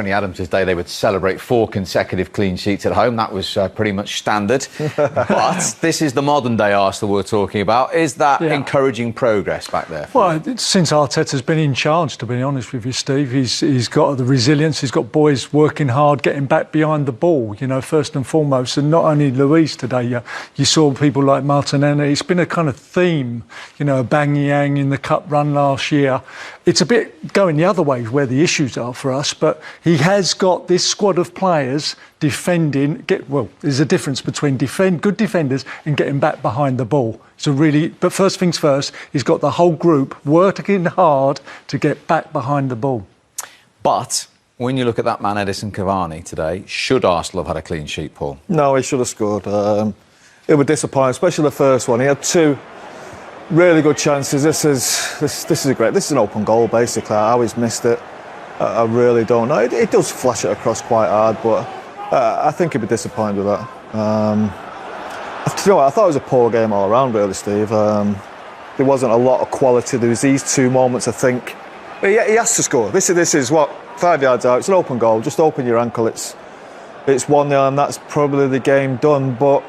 Tony Adams' day, they would celebrate 4 consecutive clean sheets at home. That was pretty much standard. But this is the modern-day Arsenal we're talking about. Is that encouraging progress back there? Well, since Arteta's been in charge, to be honest with you, Steve, he's got the resilience. He's got boys working hard, getting back behind the ball, you know, first and foremost. And not only Luis today, you saw people like Martinelli. It's been a kind of theme, you know, Bang Yang in the cup run last year. It's a bit going the other way where the issues are for us, but he has got this squad of players defending. There's a difference between good defenders and getting back behind the ball. But first things first, he's got the whole group working hard to get back behind the ball. But when you look at that man, Edison Cavani, today, should Arsenal have had a clean sheet, Paul? No, he should have scored. It would disappoint, especially the first one. He had 2 really good chances. This is an open goal, basically. I always missed it. I really don't know. It does flash it across quite hard, but I think he'd be disappointed with that. You know what, I thought it was a poor game all around, really, Steve. There wasn't a lot of quality. There was these 2 moments, I think. But he has to score. This is what, 5 yards out. It's an open goal. Just open your ankle. It's 1-0, and that's probably the game done. But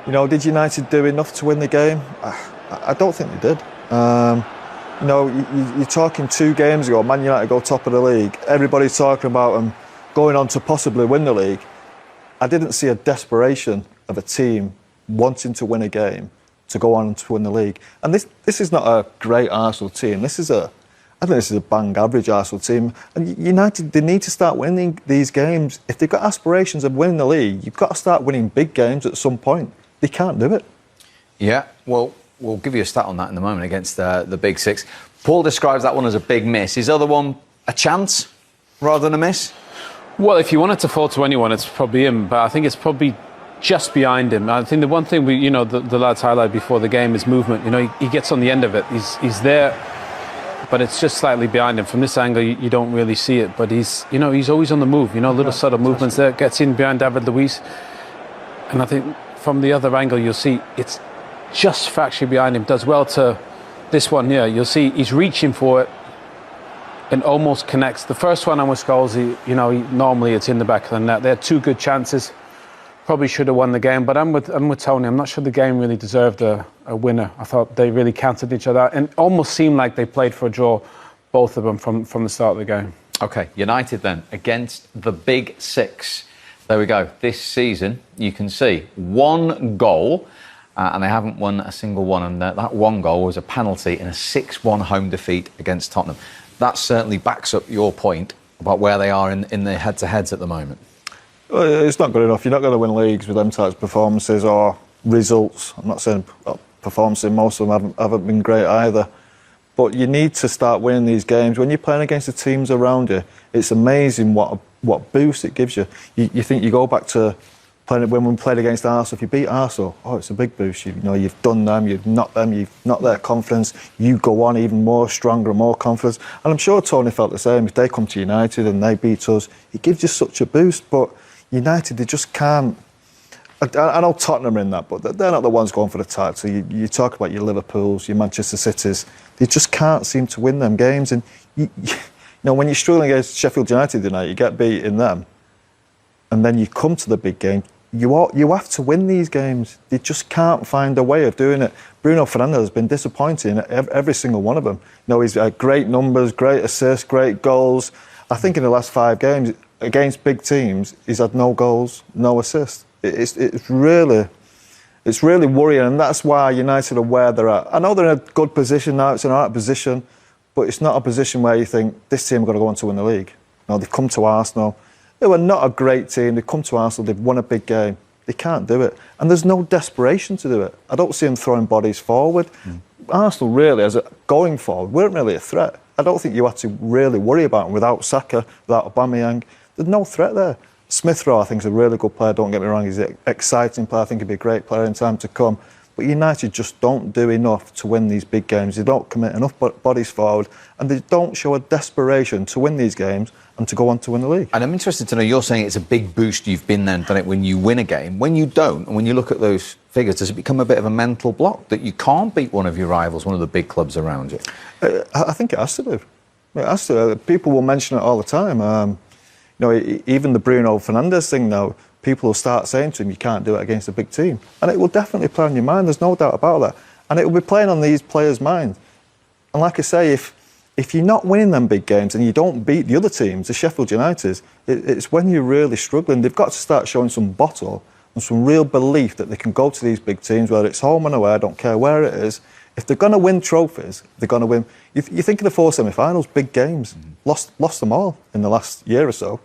you know, did United do enough to win the game? I don't think they did. You know, you're talking 2 games ago, Man United go top of the league. Everybody's talking about them going on to possibly win the league. I didn't see a desperation of a team wanting to win a game to go on to win the league. And this is not a great Arsenal team. I think this is a bang average Arsenal team. And United, they need to start winning these games. If they've got aspirations of winning the league, you've got to start winning big games at some point. They can't do it. Yeah, well, we'll give you a stat on that in a moment against the Big Six. Paul describes that one as a big miss. His other one, a chance rather than a miss? Well, if you want it to fall to anyone, it's probably him. But I think it's probably just behind him. I think the one thing the lads highlight before the game is movement. You know, he gets on the end of it. He's there, but it's just slightly behind him. From this angle, you don't really see it. But he's always on the move. You know, little subtle movements there. Gets in behind David Luiz. And I think from the other angle, you'll see it's just factually behind him. Does well to this one here. You'll see he's reaching for it and almost connects. The first one, I'm with Scholes, normally it's in the back of the net. They had 2 good chances. Probably should have won the game, but I'm with Tony. I'm not sure the game really deserved a winner. I thought they really counted each other out and almost seemed like they played for a draw, both of them, from the start of the game. OK, United then, against the Big Six. There we go. This season, you can see 1 goal, and they haven't won a single one. And that 1 goal was a penalty in a 6-1 home defeat against Tottenham. That certainly backs up your point about where they are in their head-to-heads at the moment. Well, it's not good enough. You're not going to win leagues with them types of performances or results. I'm not saying performances, most of them haven't been great either. But you need to start winning these games. When you're playing against the teams around you, it's amazing what boost it gives you. You think you go back to when we played against Arsenal. If you beat Arsenal, it's a big boost. You know, you've done them, you've knocked their confidence. You go on even more stronger and more confidence. And I'm sure Tony felt the same. If they come to United and they beat us, it gives you such a boost. But United, they just can't. I know Tottenham are in that, but they're not the ones going for the title. You talk about your Liverpools, your Manchester Cities. They just can't seem to win them games. And you know, when you're struggling against Sheffield United tonight, you get beat in them, and then you come to the big game. You have to win these games. They just can't find a way of doing it. Bruno Fernandes has been disappointing at every single one of them. You know, he's had great numbers, great assists, great goals. I think in the last 5 games against big teams, he's had no goals, no assists. It's really worrying, and that's why United are where they're at. I know they're in a good position now. It's an alright position, but it's not a position where you think this team are going to go on to win the league. No, they've come to Arsenal. They were not a great team. They've come to Arsenal. They've won a big game. They can't do it, and there's no desperation to do it. I don't see them throwing bodies forward. Arsenal really, as going forward, weren't really a threat. I don't think you had to really worry about them without Saka, without Aubameyang. There's no threat there. Smith Rowe, I think, is a really good player, don't get me wrong. He's an exciting player. I think he'd be a great player in time to come. But United just don't do enough to win these big games. They don't commit enough bodies forward, and they don't show a desperation to win these games and to go on to win the league. And I'm interested to know, you're saying it's a big boost, you've been there and done it when you win a game. When you don't, and when you look at those figures, does it become a bit of a mental block that you can't beat one of your rivals, one of the big clubs around you? I think it has to do. It has to. People will mention it all the time. even the Bruno Fernandes thing now, people will start saying to him, you can't do it against a big team. And it will definitely play on your mind, there's no doubt about that. And it will be playing on these players' minds. And like I say, if you're not winning them big games and you don't beat the other teams, the Sheffield Uniteds, it's when you're really struggling. They've got to start showing some bottle and some real belief that they can go to these big teams, whether it's home and away, I don't care where it is. If they're going to win trophies, they're going to win. You think of the 4 semi-finals, big games, lost them all in the last year or so.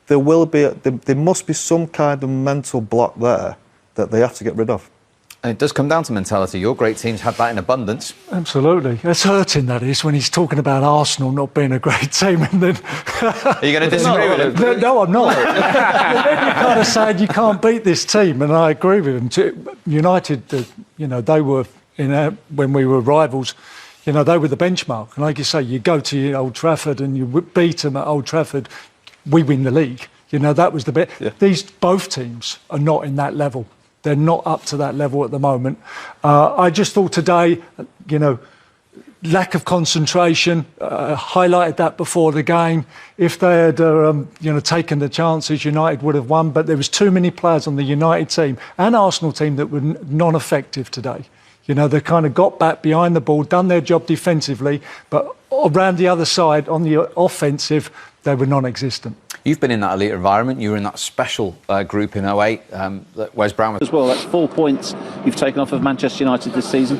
There must be some kind of mental block there that they have to get rid of. And it does come down to mentality. Your great teams had that in abundance. Absolutely. It's hurting, that is, when he's talking about Arsenal not being a great team. And then Are you going to disagree with him? No, I'm not. And then you're kind of saying you can't beat this team, and I agree with him. United, they were, when we were rivals, they were the benchmark. And like you say, you go to Old Trafford and you beat them at Old Trafford, we win the league. That was the bit. Yeah. Both teams are not in that level. They're not up to that level at the moment. I just thought today, lack of concentration, highlighted that before the game. If they had, taken the chances, United would have won. But there was too many players on the United team and Arsenal team that were non-effective today. They kind of got back behind the ball, done their job defensively, but around the other side, on the offensive, they were non-existent. You've been in that elite environment. You were in that special group in 08. Wes Brown was as well. That's 4 points you've taken off of Manchester United this season.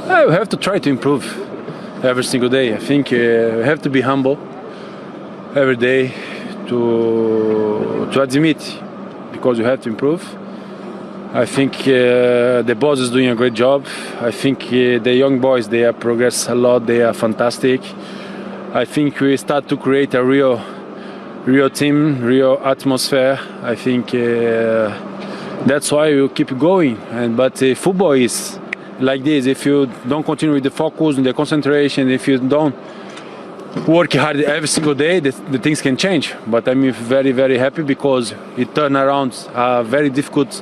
We have to try to improve every single day. I think we have to be humble every day to admit, because you have to improve. I think the boss is doing a great job. I think the young boys, they have progressed a lot. They are fantastic. I think we start to create a real team, real atmosphere. I think that's why we keep going. But football is like this. If you don't continue with the focus and the concentration, if you don't work hard every single day, the things can change. But I'm very, very happy because it turned around a very difficult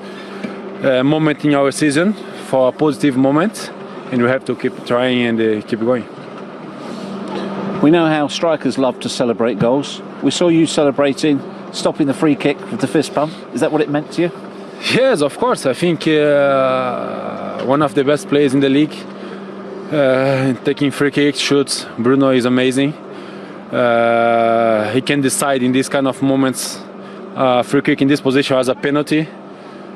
moment in our season for a positive moment, and we have to keep trying and keep going. We know how strikers love to celebrate goals. We saw you celebrating, stopping the free kick with the fist pump. Is that what it meant to you? Yes, of course. I think one of the best players in the league, taking free kicks, shoots. Bruno is amazing. He can decide in these kind of moments. Free kick in this position as a penalty.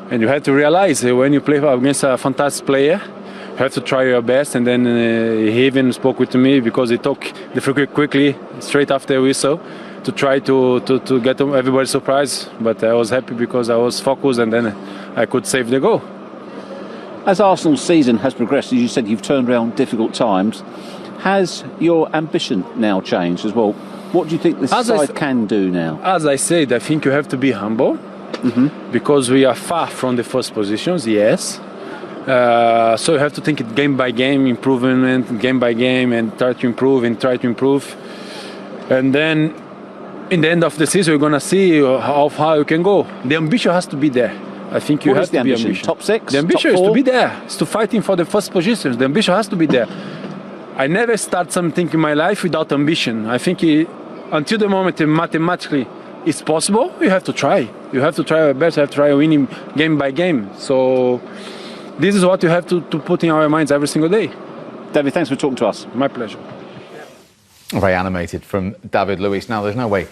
And you have to realize when you play against a fantastic player, you have to try your best. And then he even spoke with me because he took the free kick quickly, straight after whistle, to try to get everybody surprised. But I was happy because I was focused, and then I could save the goal. As Arsenal's season has progressed, as you said, you've turned around difficult times. Has your ambition now changed as well? What do you think this side can do now? As I said, I think you have to be humble. Because we are far from the first positions, yes. So you have to think it game by game, improvement, game by game, and try to improve. And then in the end of the season, we're going to see how far you can go. The ambition has to be there. I think you have to be ambitious. Top 6? The ambition is to be there. It's to fighting for the first positions. The ambition has to be there. I never start something in my life without ambition. I think until the moment mathematically it's possible, you have to try. You have to try your best. You have to try winning game by game. So this is what you have to put in our minds every single day. David, thanks for talking to us. My pleasure. Very animated from David Luiz. Now, there's no way